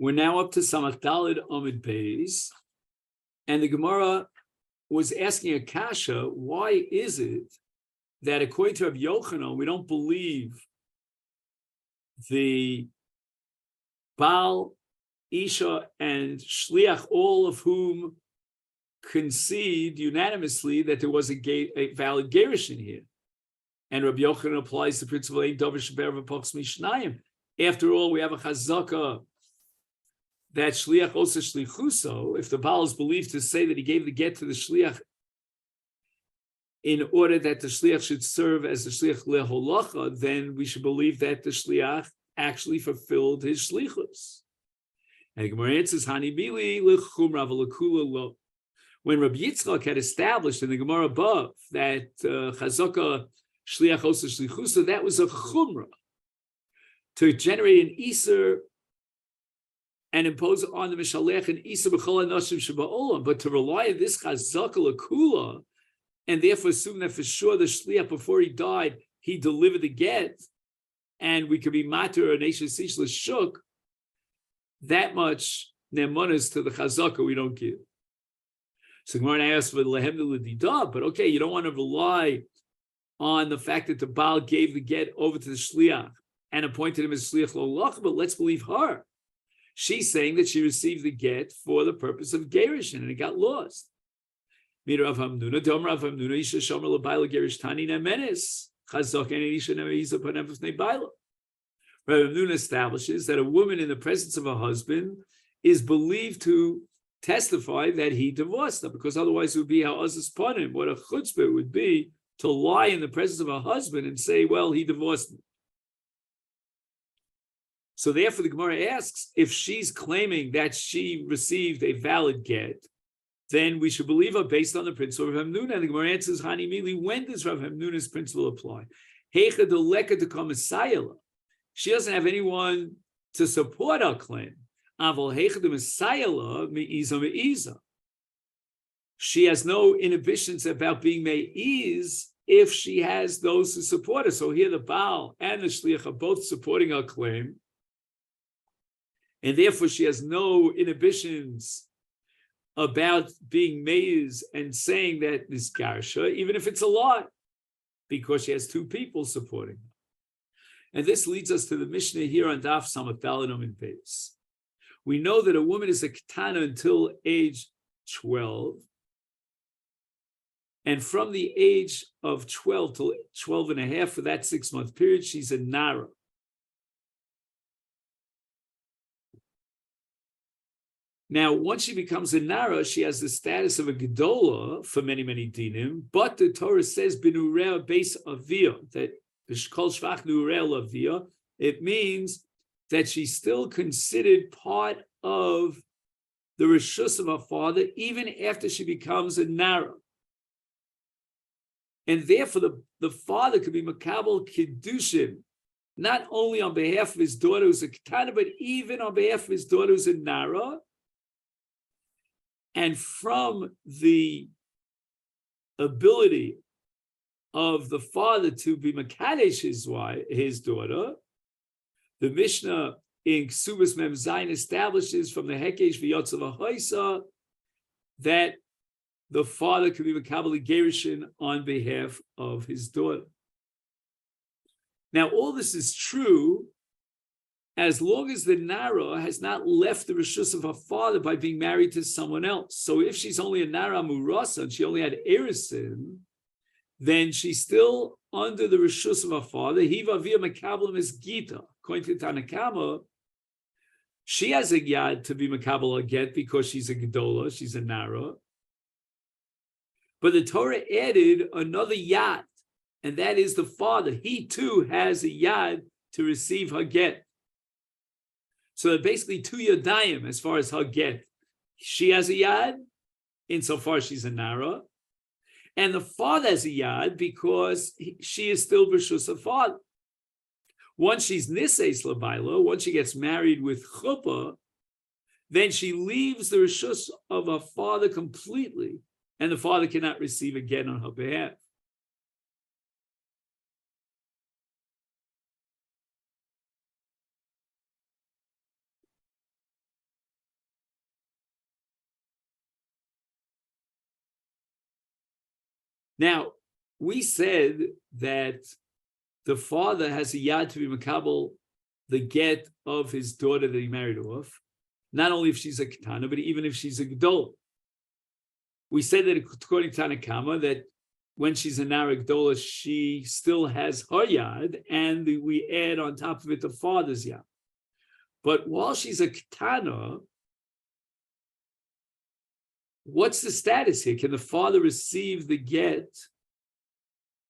We're now up to Samach Daled Amud Beis, and the Gemara was asking a kasha, why is it that according to Rabbi Yochanan, we don't believe the Baal, Isha, and Shliach, all of whom concede unanimously that there was a valid gerushin here? And Rabbi Yochanan applies the principle, Ein Davar Sheber V'Pochs Mishnayim. After all, we have a chazaka that Shliach also Shlichuso, if the Baal is believed to say that he gave the get to the Shliach in order that the Shliach should serve as the Shliach Leholacha, then we should believe that the Shliach actually fulfilled his Shlichus. And the Gemara answers, Hani Bili L'chumra V'L'kula Lo. When Rabbi Yitzchak had established in the Gemara above that Chazaka Shliach also Shlichuso, that was a chumra to generate an Iser and impose on the Mishalech an Iser B'chol HaNashim Sheba'olam, but to rely on this Chazaka L'kula and therefore assume that for sure the Shliach, before he died, he delivered the get, and we could be matter or nation sish l'shuk, that much nemanas to the Chazaka we don't give. So Gemara asks for lehem l'didah, but okay, you don't want to rely on the fact that the Baal gave the get over to the Shliach and appointed him as Shliach Lolach, but let's believe her. She's saying that she received the get for the purpose of Gerushin and it got lost. Rav Hamnuna Isha Shomer LeBaila Gerish Tani Nemenis Chazak and Isha Nemeisa Panefus Nebaila. Rav Hamnuna establishes that a woman in the presence of a husband is believed to testify that he divorced her, because otherwise it would be how Azaz Panim, what a chutzpah it would be to lie in the presence of a husband and say, well, he divorced me. So therefore the Gemara asks, if she's claiming that she received a valid get, then we should believe her based on the principle of Rav Hamnuna. And the Gemara answers, Hani Mili, when does Rav Hamnuna's principle apply? Heicha deleka dekam Messiah. She doesn't have anyone to support her claim. Aval heicha de Messiah me'iza me'iza. She has no inhibitions about being me'iz if she has those who support her. So here the Baal and the Shliach are both supporting her claim, and therefore she has no inhibitions about being me'iz and saying that this garsha, even if it's a lie, because she has two people supporting her. And this leads us to the Mishnah here on Daf Samach Daled Amud Beis. We know that a woman is a ketana until age 12. And from the age of 12 to 12 and a half, for that 6-month period, she's a nara. Now, once she becomes a nara, she has the status of a gedola for many, many dinim. But the Torah says, "B'nurea beis avia," that kol shvach nurea lavia. It means that she's still considered part of the reshus of her father, even after she becomes a nara. And therefore, the father could be makabel kiddushin, not only on behalf of his daughter who's a ketana, but even on behalf of his daughter who's a nara. And from the ability of the father to be makadesh his daughter, the Mishnah in Ksubas Mem Zayin establishes from the Hekesh V'Yotzav HaHoisa that the father could be Makabel Gerushin on behalf of his daughter. Now, all this is true as long as the Nara has not left the Rishus of her father by being married to someone else. So if she's only a Nara Murasa and she only had Erisin, then she's still under the Rishus of her father. Hiva via Makabel is Gita. According to Tanakama, she has a yad to be Makabel get because she's a Gedola, she's a Nara. But the Torah added another yad, and that is the father. He too has a yad to receive her get. So they're basically two yadayim as far as her get. She has a yad, insofar she's a nara, and the father has a yad because she is still b'shus her father. Once she's niseis labaila, once she gets married with chuppah, then she leaves the rishus of her father completely, and the father cannot receive again on her behalf. Now, we said that the father has a yad to be makabel the get of his daughter that he married off, not only if she's a ketana, but even if she's a gedol. We said that according to Tanakama, that when she's a nara gedola, she still has her yad, and we add on top of it the father's yad. But while she's a ketana, what's the status here? Can the father receive the get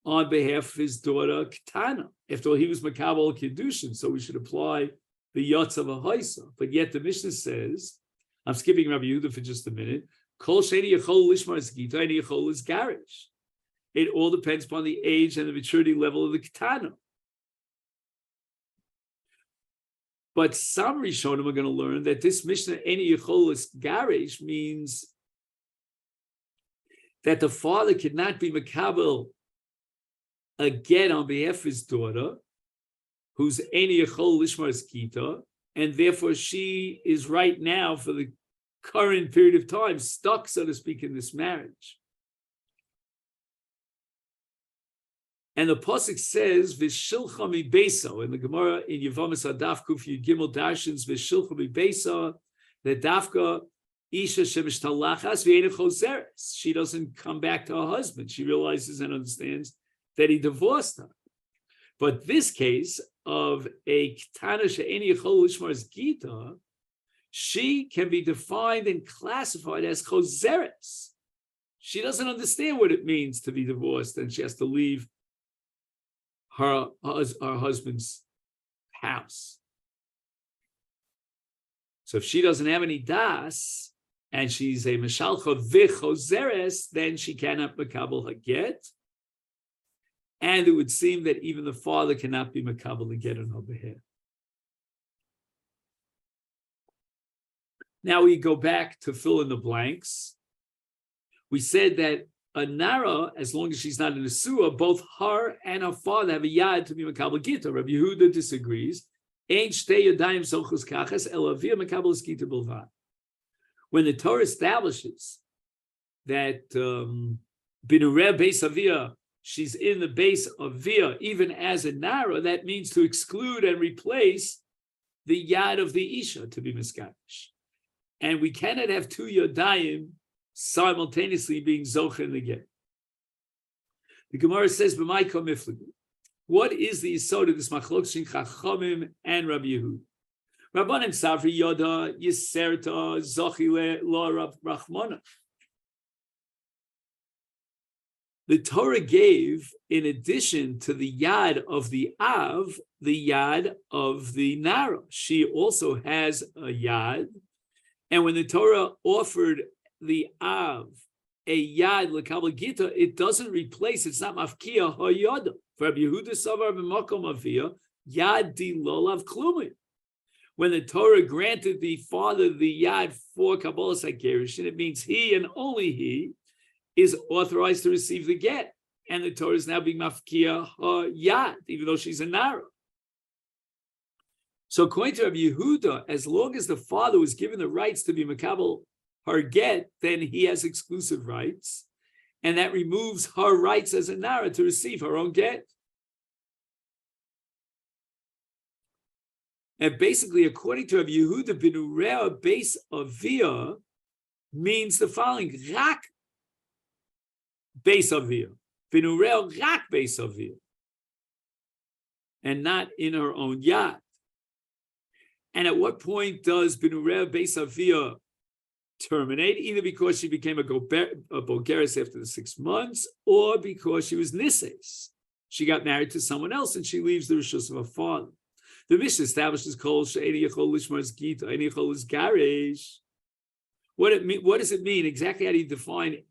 on behalf of his daughter ketana? After all, he was makabel kedushin, so we should apply the yotz of a haisa. But yet the Mishnah says, I'm skipping Rabbi Yehuda for just a minute, kol sheni yachol lishmar zgita, any yachol is garish. It all depends upon the age and the maturity level of the ketana. But some Rishonim are going to learn that this Mishnah, any yachol is garish, means that the father could not be makabel a get on behalf of his daughter, who's Eni Yachol Lishmar Zgita, and therefore she is right now, for the current period of time, stuck, so to speak, in this marriage. And the pasuk says, "V'shilcha mi beisa." In the Gemara in Yevamis Adaf Kuf Yud Gimel Darshins, "V'shilcha mi beisa," that dafka isha shemishtalachas v'ein choseres. She doesn't come back to her husband. She realizes and understands that he divorced her. But this case of a ketana she'eni yachol lishmar zgita, she can be defined and classified as choseres. She doesn't understand what it means to be divorced, and she has to leave her husband's house. So if she doesn't have any das, and she's a meshalcha v'choseres, then she cannot makabel her get. And it would seem that even the father cannot be makabel and get on her behalf. Now we go back to fill in the blanks. We said that a nara, as long as she's not in a sewer, both her and her father have a yad to be makabel gita. Rabbi Yehuda disagrees. Ein shtei yadayim sochus kachas el avia makabel gita bilvad. When the Torah establishes that binureh beis avia, she's in the base of via, even as a nara, that means to exclude and replace the yad of the isha to be miskadosh. And we cannot have two yadayim simultaneously being zocher in the get. The Gemara says, "B'may kol miflegu." What is the yisod of this machlok shin Chachamim and Rabbi Yehuda? Rabbanim Savri Yoda Yiserta Zochile Lo Rav Rachmana. The Torah gave, in addition to the yad of the Av, the yad of the Nara. She also has a yad. And when the Torah offered the Av a yad l'kabel gita, it doesn't replace, it's not mafkia ha'yada. For Rabbi Yehuda Savar b'makom avia, yad di lolav klumi. When the Torah granted the father the yad for Kabbalas HaGerishin, it means he and only he is authorized to receive the get. And the Torah is now being mafkia her yad, even though she's a nara. So according to Rabbi Yehuda, as long as the father was given the rights to be makabel her get, then he has exclusive rights. And that removes her rights as a nara to receive her own get. And basically, according to Rabbi Yehuda, binureh beis avia means the following: rak beis avia, binureh rak beis avia, and not in her own yad. And at what point does binureh beis avia terminate? Either because she became a bogeres after the 6 months, or because she was nises. She got married to someone else, and she leaves the rishus of her father. The Mishnah establishes kol she'eni yachol lishmar zgita, eni yachol is garish. What does it mean? Exactly how do you define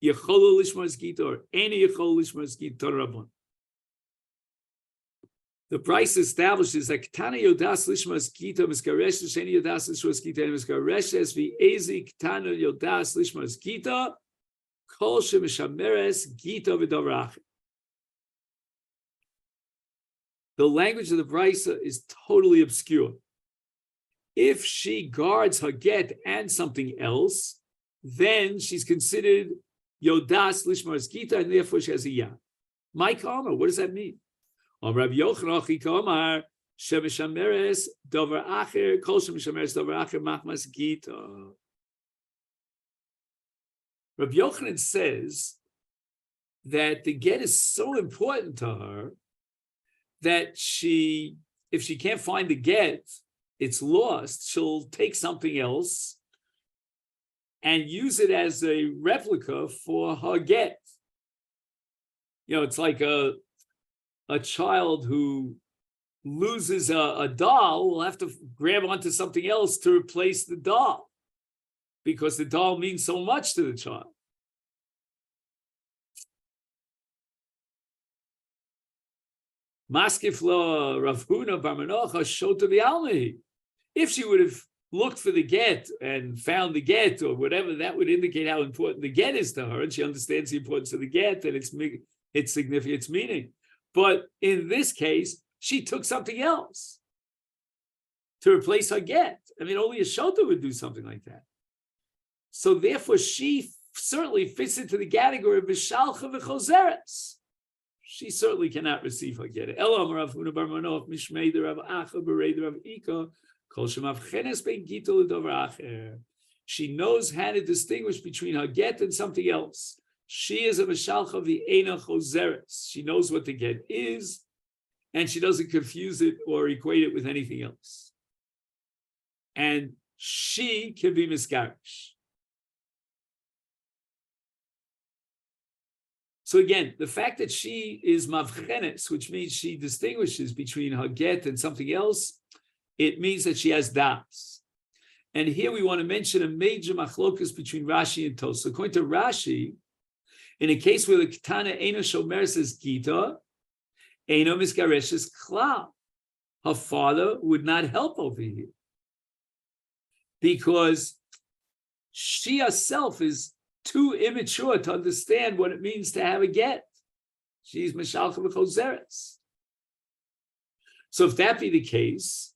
yachol lishmar zgita or eni yachol lishmar zgita rabban? The Bryce establishes that ketana yodas lishmar zgita miskaresh she'eni yodas lishmar zgita and miskaresh es v'ezi ketana yodas lishmar zgita kol she'mishameres gita v'davrach. The language of the Brisa is totally obscure. If she guards her get and something else, then she's considered Yodas Lishmar's Gita, and therefore she has a yad. My karma, what does that mean? Rabbi Yochanan Kamar Shemishameres Dover Acher Kol Shemishameres Dover Acher Machmas Gita. Rabbi Yochanan says that the get is so important to her that if she can't find the get, it's lost, she'll take something else and use it as a replica for her get. It's like a child who loses a doll will have to grab onto something else to replace the doll because the doll means so much to the child. Maskifla Rav Huna Bar Manocha Shota B'Almi. If she would have looked for the get and found the get or whatever, that would indicate how important the get is to her, and she understands the importance of the get and its significant, its meaning. But in this case, she took something else to replace her get. I mean, only a shota would do something like that. So therefore, she certainly fits into the category of Bishalcha v'chozeres. She certainly cannot receive her get. Elam Rav Huna Bar Manoach Mishmei de Rav Acha Berei de Rav Ika Kol Shemavchenes Ben Gita L'Dover Acher. She knows how to distinguish between her get and something else. She is a Mishalcha v'Eina Chozeres. She knows what the get is, and she doesn't confuse it or equate it with anything else. And she can be misgarish. So again, the fact that she is mavchenes, which means she distinguishes between her get and something else, it means that she has das. And here we want to mention a major machlokus between Rashi and Tosfos. According to Rashi, in a case where the Ketana Eino Shomer says Gita, Eino Misgareshes Klal, her father would not help over here because she herself is too immature to understand what it means to have a get. She's Mishalcha v'chozeres. So if that be the case,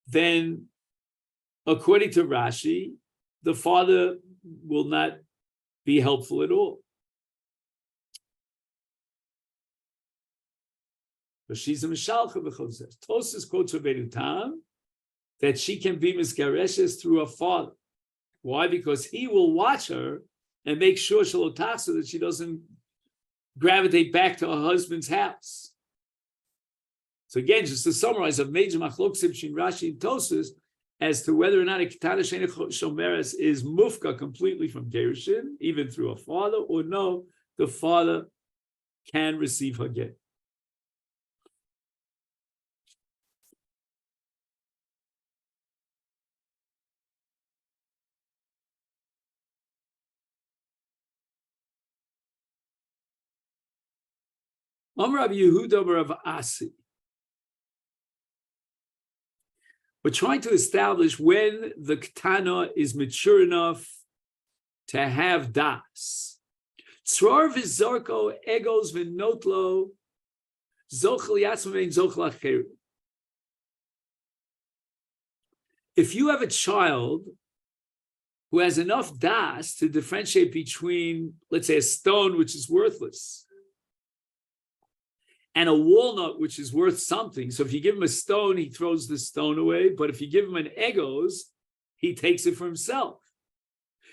then according to Rashi, the father will not be helpful at all. But she's a Mishalcha v'chozeres. Tosfos quotes Rabbeinu Tam that she can be misgareshes through her father. Why? Because he will watch her and make sure she'll so that she doesn't gravitate back to her husband's house. So again, just to summarize, a major machlokus between Rashi and Tosfos as to whether or not a Ketana Sheina Shomeres is mufka completely from Gerushin, even through a father, or no, the father can receive her get. Rav Yehuda Rav Asi. We're trying to establish when the Ketana is mature enough to have das. Tzror v'zorko egos v'notlo zochel yatzma ve'in zochel acheru. If you have a child who has enough das to differentiate between, let's say, a stone which is worthless and a walnut, which is worth something. So if you give him a stone, he throws the stone away. But if you give him an egos, he takes it for himself.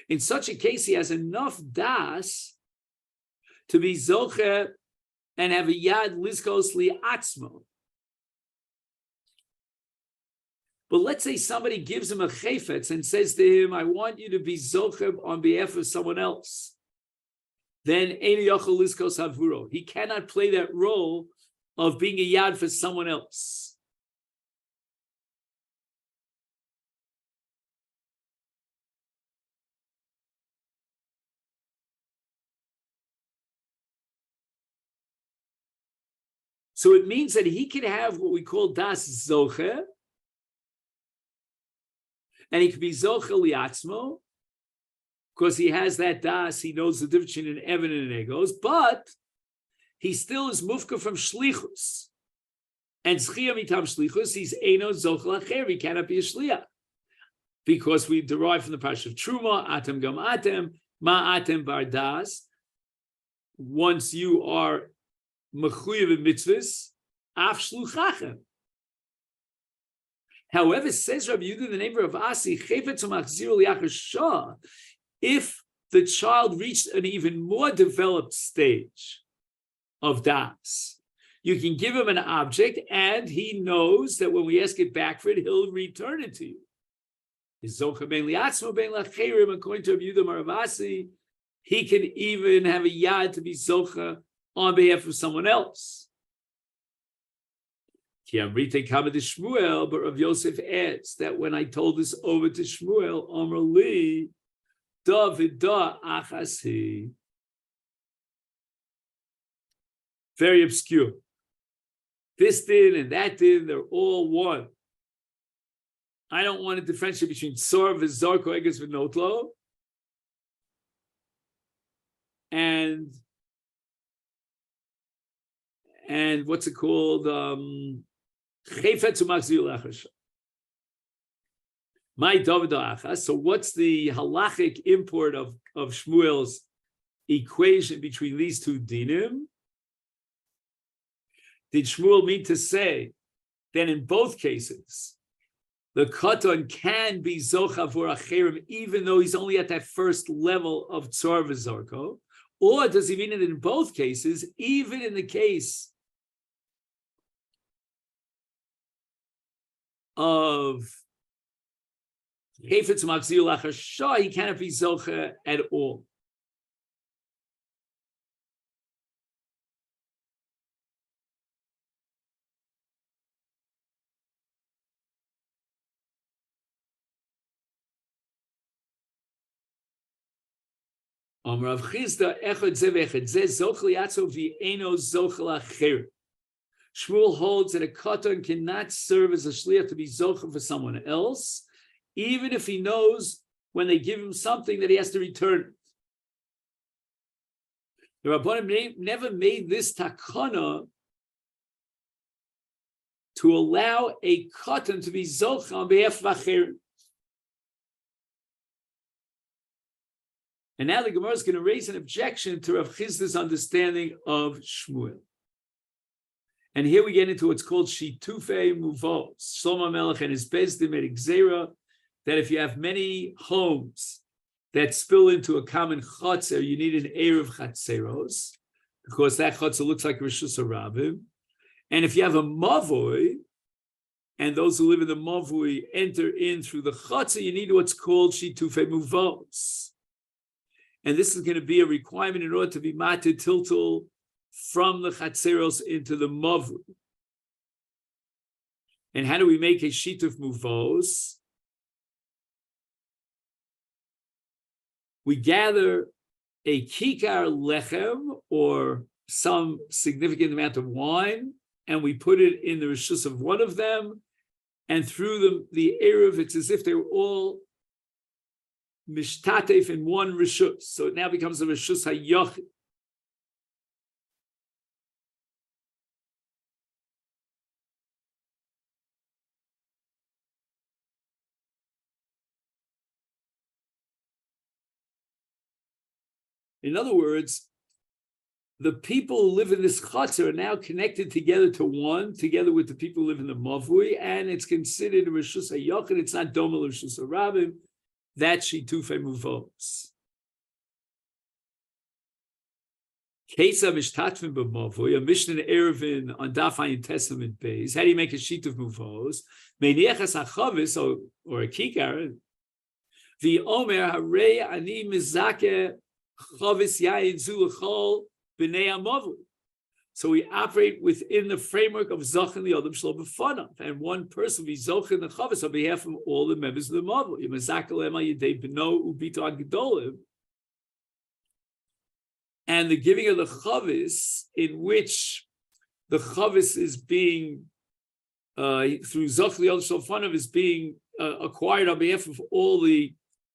In such a case, he has enough das to be zocher and have a yad lizkos li'atzmo. But let's say somebody gives him a chayfetz and says to him, I want you to be zocher on behalf of someone else. Then he cannot play that role of being a yad for someone else. So it means that he can have what we call das zocher, and he could be zocher liatzmo, because he has that das, he knows the difference between an Evan and an Egos, but he still is mufka from shlichus. And zchiyah mitam shlichus, he's eino zochel acher, he cannot be a shliach. Because we derive from the parsha of Truma, atem gam atem, Ma'atem bardas. Once you are mechuyev in mitzvahs, af shluchachem. However, says Rabbi Yehuda, the name of Asi, if the child reached an even more developed stage of das, you can give him an object and he knows that when we ask it back for it, he'll return it to you. According to Rabbi Yehuda Maravasi, he can even have a yad to be zocha on behalf of someone else. But Rav Yosef adds that when I told this over to Shmuel, Amar li, David da achasi. Very obscure. This din and that din, they're all one. I don't want to differentiate between Sor v'Zarko Eges v'Notlo and what's it called? My David Achas. So what's the halachic import of Shmuel's equation between these two dinim? Did Shmuel mean to say that in both cases the katan can be zocha for acherim even though he's only at that first level of tzor v'zarko? Or does he mean that in both cases, even in the case of Hefetz Machzir Lachashah, he cannot be Zocha at all? Amar Rav Chizda echad zeh v'echad zeh zoch liatzo v'eno zoch lacher. Shmuel holds that a katan cannot serve as a shliach to be zocha for someone else, even if he knows when they give him something that he has to return it. The Rabbanim never made this takana to allow a katan to be zocha on behalf of acher. And now the Gemara is going to raise an objection to Rav Chizda's understanding of Shmuel. And here we get into what's called Shitufei Muvos. Shlomo Melech and his Bezdin made Gzeira that if you have many homes that spill into a common Chatzer, you need an Erev Chatzeros, because that Chatzer looks like Rishus Harabim. And if you have a Mavoi, and those who live in the Mavoi enter in through the Chatzer, you need what's called Shitufei Muvos. And this is going to be a requirement in order to be mated tiltul from the chatzeros into the mavu. And how do we make a shituf muvos? We gather a kikar lechem or some significant amount of wine, and we put it in the rishus of one of them, and through the erev, it's as if they were all mishtatef in one rishus, so it now becomes a rishus hayochid. In other words, the people who live in this chatzar are now connected together to one, together with the people who live in the mavui, and it's considered a rishus hayochid. It's not domel rishus harabim. That's Shitufei Muvos. Kesa Mishtatvim B'Mavui, a Mishnah in Erevin on Daf Ayin Testament Beis. How do you make a Shituf Muvos? Meiniachas HaChavis, or a Kikar. V'omer Harei Ani Mizake Chavis Yayin Zu L'chol B'nei HaMavui. So we operate within the framework of Zachin L'Yodam Shlo B'Fanav, and one person will be Zachin the Chavis on behalf of all the members of the Mavui. And the giving of the Chavis, in which the Chavis is being through Zachin L'Yodam Shlo B'Fanav is being acquired on behalf of all the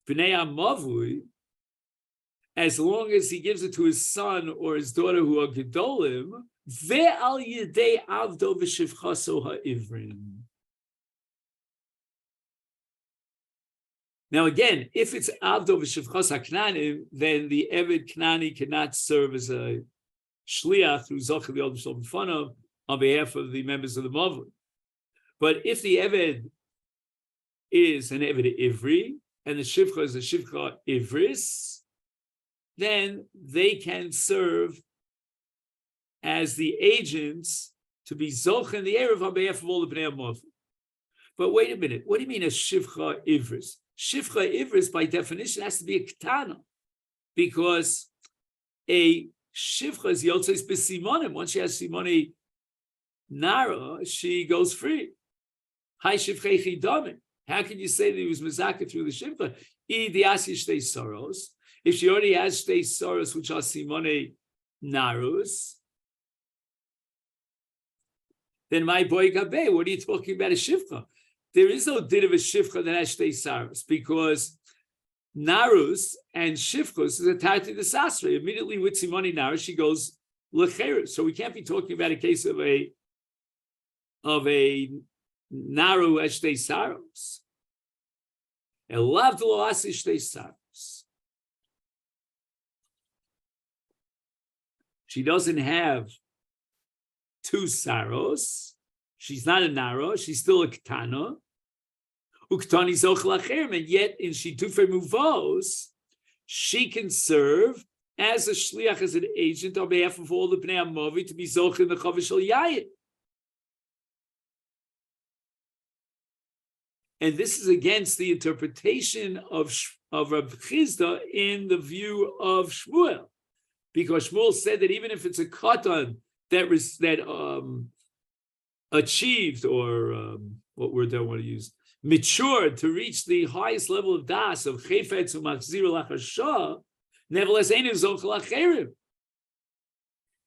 B'nei HaMavui, as long as he gives it to his son or his daughter who are Gedolim, ve'al yedei avdo v'shivchaso ha'ivrin. Now again, if it's Avdo v'Shivchos HaKnanim, then the Eved Knani cannot serve as a Shliach through Zochel Yod B'Shol B'Fanav on behalf of the members of the Mavli. But if the Eved is an Eved Ivri, and the Shivcha is a Shivcha Ivris, then they can serve as the agents to be Zoch in the Erev on behalf of all the Bnei HaMavli. But wait a minute, what do you mean a Shivcha Ivris? Shivcha Ivris, by definition, has to be a Ketana, because a Shivcha is Yotzes B'Simonim. Once she has Simoni Nara, she goes free. Hai Shivchei Chidomim. How can you say that he was Mezaka through the Shivcha? If she already has Shtei Soros, which are Simone Narus, then my boy Gabe, what are you talking about a Shivcha? There is no din of a Shivcha that has Shtei Soros, because Narus and Shivchus is attached to the Sasra. Immediately with Simone Narus, she goes Lecherus. So we can't be talking about a case of a Naru Shtei Soros. Elavdlo Asi Shtei Soros. She doesn't have two saros. She's not a naro. She's still a ketana. Uktani zoch lacherim, and yet in shitufe muvos, she can serve as a shliach, as an agent on behalf of all the bnei hamavi to be zoch in the chavish shel yayin. And this is against the interpretation of Reb Chizda in the view of Shmuel. Because Shmuel said that even if it's a katan that achieved, or what word do I want to use, matured to reach the highest level of das of chayfetz u'machzir lachashah, nevertheless ain't zoch lacherim.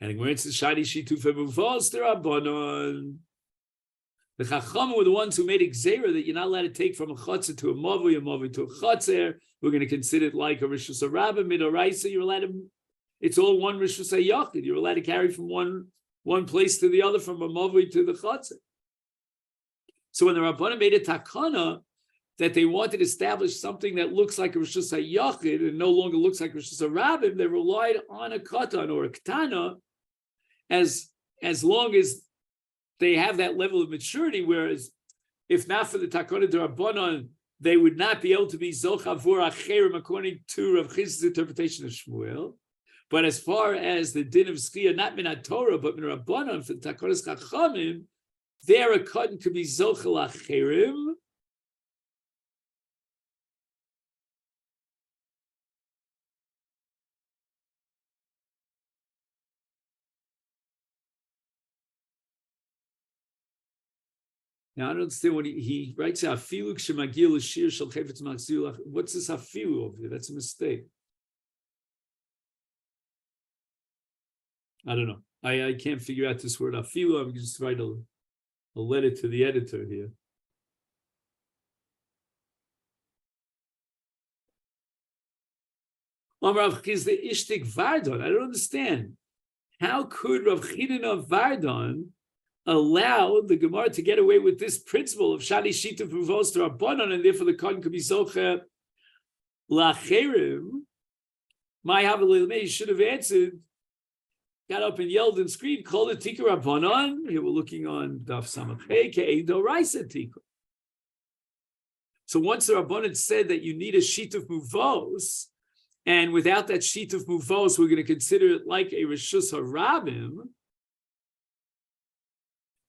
And when it's the shadi shituf emuvos derabanan, the chachamim were the ones who made a gzeira that you're not allowed to take from a chotzer to a mavi to a chotzer. We're going to consider it like a rishus harabah midoraisa. You're allowed to. It's all one rishus hayachid. You're allowed to carry from one place to the other, from a mavi to the chotzer. So when the Rabbanan made a takana that they wanted to establish something that looks like a rishus hayachid and no longer looks like rishus harabim, they relied on a katan or a ketana as long as they have that level of maturity. Whereas if not for the takana de Rabbanan, they would not be able to be zoch avur acherim according to Rav Chiz's interpretation of Shmuel. But as far as the din of Zchiyah, not min Torah, but min Rabbanan, for the Takonas Chachamim, there a cotton could be Zochel Acherim. Now I don't understand what he writes. Afilu k'shemagil l'shir shel chayfetz machzir. What's this afilu over there? That's a mistake. I don't know. I can't figure out this word afilu. I'm just write a letter to the editor here. Rav Chizda Ishtik Vardon. I don't understand. How could Rav Chizda of Vardon allow the Gemara to get away with this principle of Shani Shituf Uvos to Rabbanon, and therefore the Kohen could be Zocher Lacherim? My Havalilmei should have answered, got up and yelled and screamed, called it Tikkur Rabbanon. Here we're looking on Daf Samachay, Ke'edo Raisa Tikkur. So once the Rabbanon said that you need a Shituf Muvos, and without that Shituf Muvos, we're going to consider it like a Rishus HaRabim,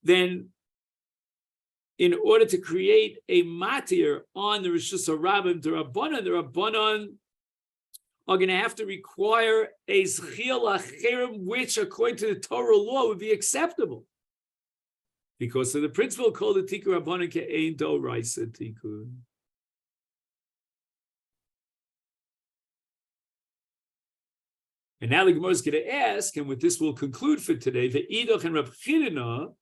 then in order to create a matir on the Rishus HaRabim, the Rabbanon are going to have to require a Zchiyah Lacherim, which according to the Torah law would be acceptable. Because of the principle called the Tikkur Rabbanon Ke'ein Do Raisa Tikkur. And now the Gemara is going to ask, and with this we'll conclude for today, the Eidoch and Reb Chidina,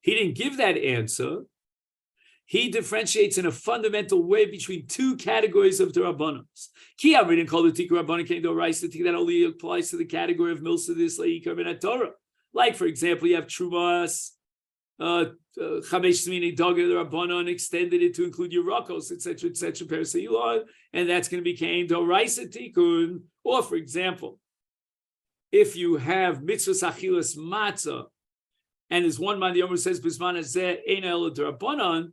he didn't give that answer. He differentiates in a fundamental way between two categories of the Rabbanos. Ki Amrin called the Tikkur Rabbanon Ke'ein Do Raisa Tikkur, that only applies to the category of Milsa Dis Le'ikar Min HaTorah. Like, for example, you have Trumas Chamesh Zmini Dogger, the Rabbanon extended it to include Yerakos, etc., Perseilon, and that's going to be Kain Doraisa Tikkun. Or, for example, if you have Mitzvah Achilas Matzah, and as one man the Yomer says, Bisman Azeh Ein El Rabbanon,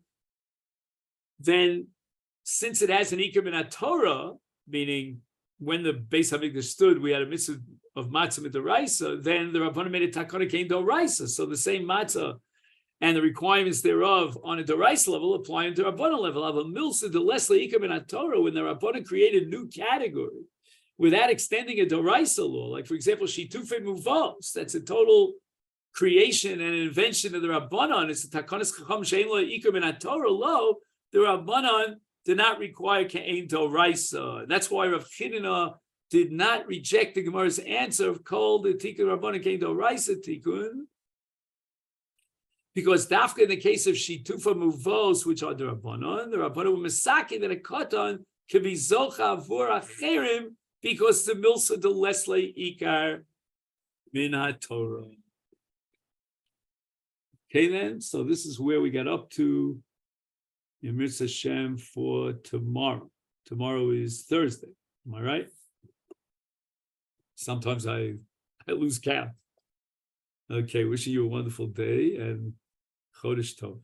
then since it has an Iker Min Torah, meaning when the Beis Hamikdash stood, we had a mitzvah of matzah midaraisa, then the Rabbanon made a takana kain doraisa. So the same matzah and the requirements thereof on a doraisa level apply on the Rabbanon level. Av milsa de lesle ikam in Torah, when the Rabbanon created a new category without extending a doraisa law, like for example, shitufei muvos, that's a total creation and invention of the Rabbanon. It's a takanas chacham shein lo ikam in Torah lo. The Rabbanon did not require Ka'ain Doraisa. That's why Rav Chinina did not reject the Gemara's answer of Kol the Tikkun Rabbanon Ka'ain Doraisa Tikkun, because dafka in the case of Shitufa Muvos, which are the Rabbanon were Masechet that a Katan can be Zocha Avur Acherim, because the Milsa de Lesle Ikar Min HaTorah. Okay then, so this is where we got up to Yemir Hashem for tomorrow. Tomorrow is Thursday. Am I right? Sometimes I lose count. Okay, wishing you a wonderful day and Chodesh Tov.